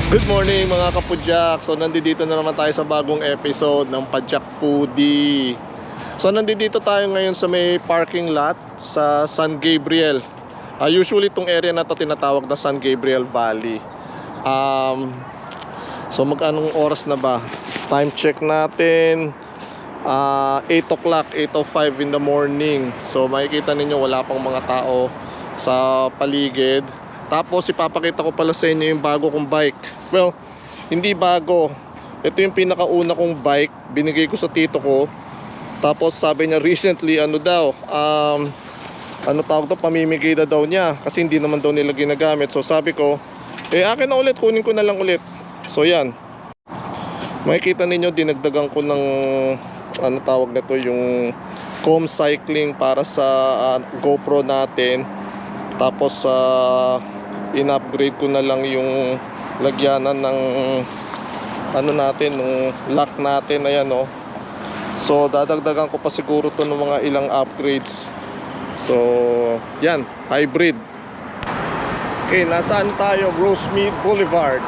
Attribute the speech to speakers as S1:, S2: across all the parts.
S1: Good morning mga kapudyak. So nandito na naman tayo sa bagong episode ng Padyak Foodie. So nandito tayo ngayon sa may parking lot sa San Gabriel. Usually itong area na to tinatawag na San Gabriel Valley. So mag-anong oras na ba? Time check natin 8 o'clock, 8:05 in the morning. So makikita ninyo wala pang mga tao sa paligid. Tapos ipapakita ko pala sa inyo yung bago kong bike. Well, hindi bago. Ito yung pinakauna kong bike. Binigay ko sa tito ko. Tapos sabi niya recently ano tawag to, pamimigay na daw niya. Kasi hindi naman daw nila ginagamit. So sabi ko, akin na ulit, kunin ko na lang ulit. So yan. Makikita ninyo dinagdagan ko ng tawag na to, yung comb cycling para sa GoPro natin. Tapos in-upgrade ko na lang yung lagyanan ng ng lock natin. Ayan o. So dadagdagan ko pa siguro to ng mga ilang upgrades. So yan, hybrid. Okay, nasaan tayo? Rosemead Boulevard.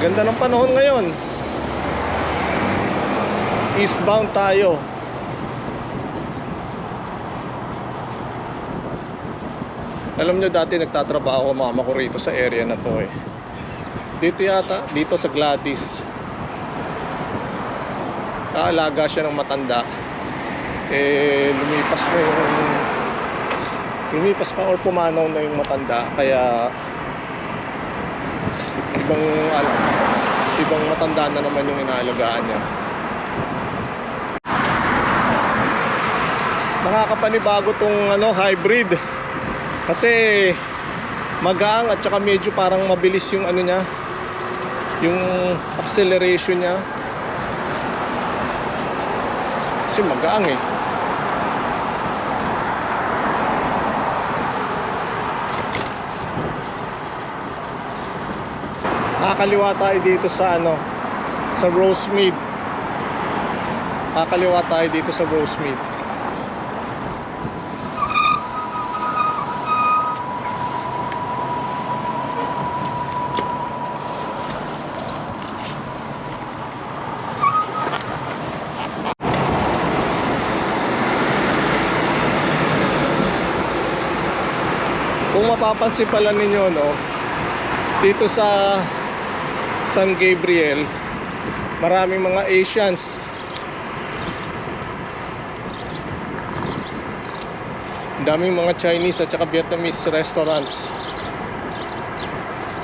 S1: Ganda ng panahon ngayon. Eastbound tayo. Alam nyo, dati nagtatrabaho ako, mama ko rito sa area na to Dito yata, dito sa Gladys. Kaalaga siya ng matanda. Lumipas pa or pumanaw na yung matanda. Kaya ibang matanda na naman yung inaalagaan niya. Nakakapanibago tong hybrid. Kasi magaang at saka medyo parang mabilis yung niya, yung acceleration niya. Kasi magaang Nakakaliwa tayo dito sa sa Rosemead. Nakakaliwa tayo dito sa Rosemead. Kung mapapansin pala ninyo dito sa San Gabriel, maraming mga Asians. Daming mga Chinese at saka Vietnamese restaurants.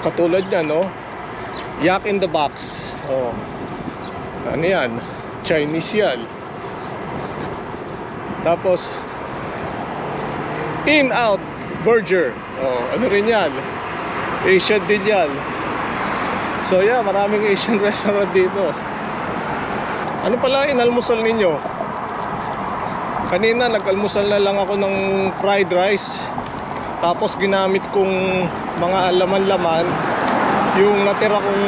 S1: Katulad niya Yak in the Box. Ano yan? Chinese yan. Tapos In Out Burger. Ano rin yan? Asian din yan. So yeah, maraming Asian restaurant dito. Ano pala inalmusal ninyo? Kanina nag-almusal na lang ako ng fried rice. Tapos ginamit kong mga laman-laman yung natira kong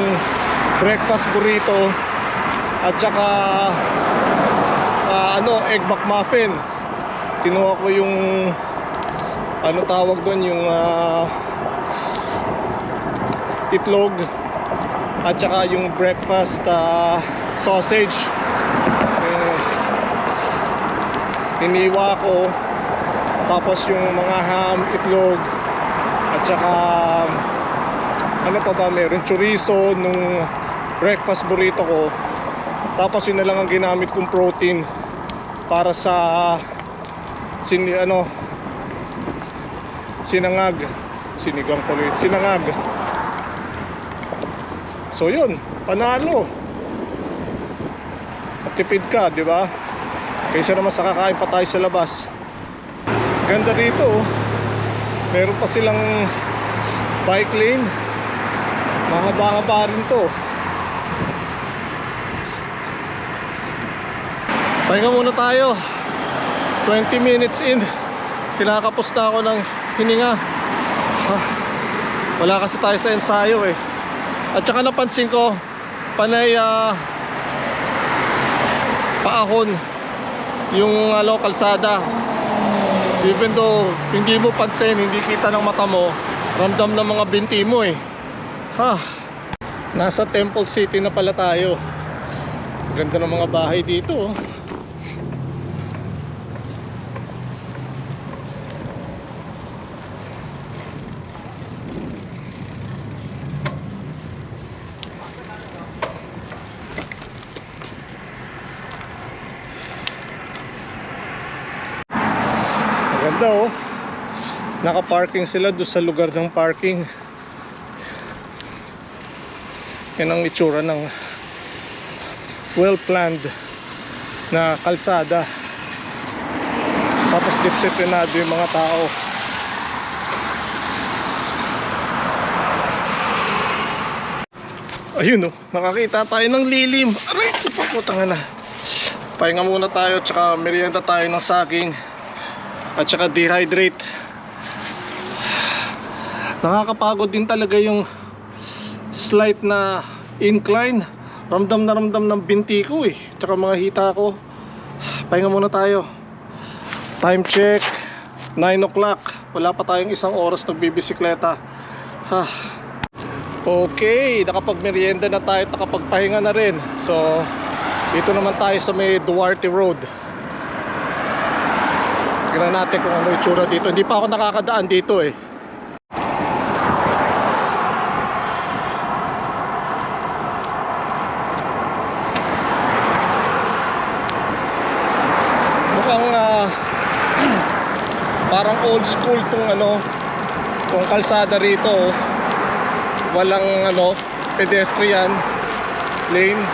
S1: breakfast burrito at saka egg McMuffin. Kinuha ko yung tawag doon, yung itlog at saka yung breakfast sausage. Iniwa ko. Tapos yung mga ham, itlog at saka pa ba, meron chorizo nung breakfast burrito ko. Tapos yun na lang ang ginamit kong protein para sa sinangag. So yun, panalo. Matipid ka, di ba? Kaysa naman sa kakain pa tayo sa labas. Ganda rito meron pa silang bike lane. Mahaba-haba rin to. Pahinga muna tayo. 20 minutes in, kinakapos na ako ng hininga. Wala kasi tayo sa ensayo At saka napansin ko, panay paahon yung kalsada. Even though hindi mo pansin, hindi kita ng mata mo, ramdam ng mga binti mo eh. Nasa Temple City na pala tayo. Ganda ng mga bahay dito oh. Ganda oh. Naka-parking sila doon sa lugar ng parking. Yan ang itsura ng well-planned na kalsada. Tapos disiplinado yung mga tao. Ayun oh, nakakita tayo ng lilim. Aray, putang na. Pahinga muna tayo, tsaka merienda tayo ng saging. At saka dehydrate. Nakakapagod din talaga yung slight na incline. Ramdam na ramdam ng binti ko eh, tsaka mga hita ko. Pahinga muna tayo. Time check 9 o'clock. Wala pa tayong isang oras nagbibisikleta. Okay, nakapag-merienda na tayo, nakapagpahinga na rin. So, dito naman tayo sa may Duarte Road. Tignan natin kung ano yung tsura dito. Hindi pa ako nakakadaan dito eh. Mukhang parang old school tong kalsada rito. Walang pedestrian lane.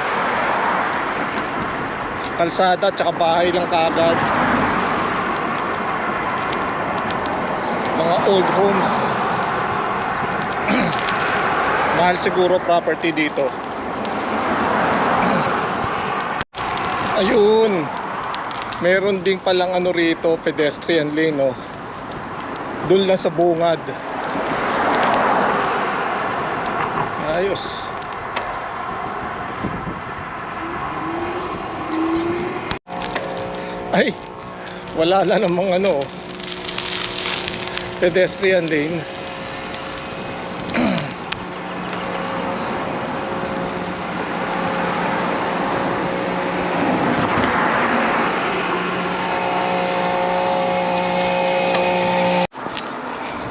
S1: Kalsada tsaka bahay lang kaagad. Mga old homes. Mahal siguro property dito. Ayun, meron ding palang rito, pedestrian lane oh. Doon lang sa bungad. Ayos. Ay, wala na namang pedestrian lane.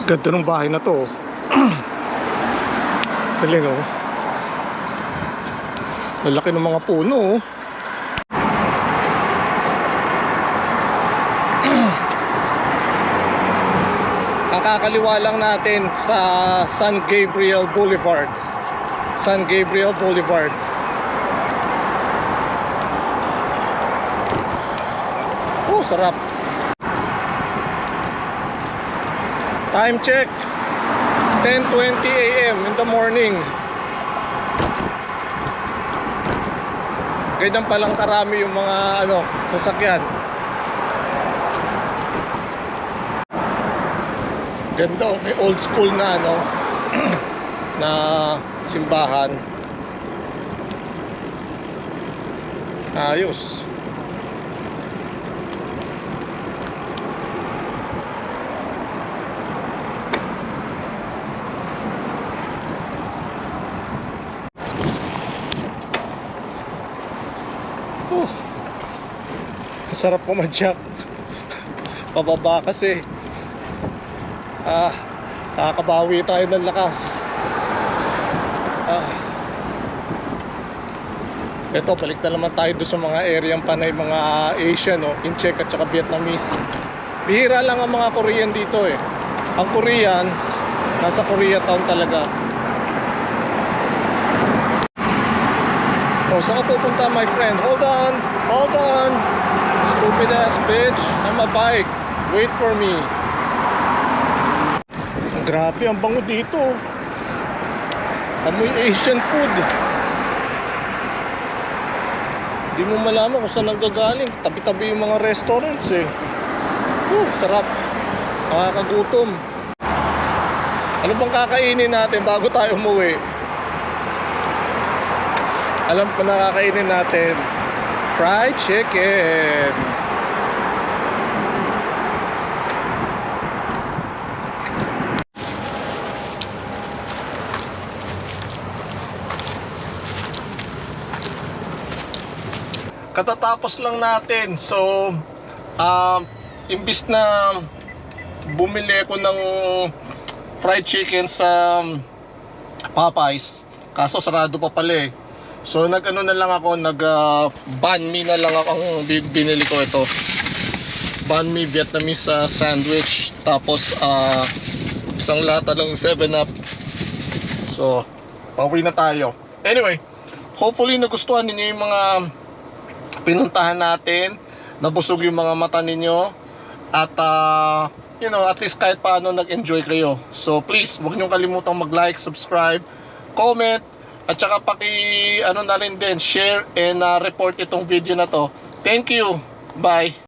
S1: Ganda ng bahay na to. Galing oh. Lalaki ng mga puno oh. Kakaliwa lang natin sa San Gabriel Boulevard. San Gabriel Boulevard. Oh, sarap. Time check 10:20 AM in the morning. Ganyan palang karami yung mga sasakyan. Ganda oh, may old school na na simbahan. Ayos. Sarap pumadyak. Pababa kasi nakakabawi tayo ng lakas. Ito, balik na naman tayo doon sa mga areang panay, mga Asian Incheck at saka Vietnamese. Bihira lang ang mga Korean dito eh. Ang Koreans nasa Koreatown talaga. Saan ka pupunta my friend? Hold on, hold on. Stupid ass bitch, I'm a bike. Wait for me. Grabe, ang bango dito. Amoy Asian food. Di mo malaman kung saan nanggagaling. Tabi-tabi yung mga restaurants eh. Sarap. Nakakagutom. Ano bang kakainin natin bago tayo umuwi? Alam ko na kakainin natin. Fried chicken. katatapos lang natin. So, imbis na bumili ako ng fried chicken sa Popeyes, kaso sarado pa pala eh. So nag-ano na lang ako, banh mi na lang ako ang binili ko. Ito, banh mi Vietnamese sandwich, tapos isang lata lang 7-Up. So pauwi na tayo. Anyway, hopefully nagustuhan ninyo yung mga pinuntahan natin, nabusog yung mga mata ninyo, at you know, at least kahit paano nag-enjoy kayo. So please, huwag niyong kalimutang mag-like, subscribe, comment, at saka ano na rin din, share and report itong video na to. Thank you. Bye.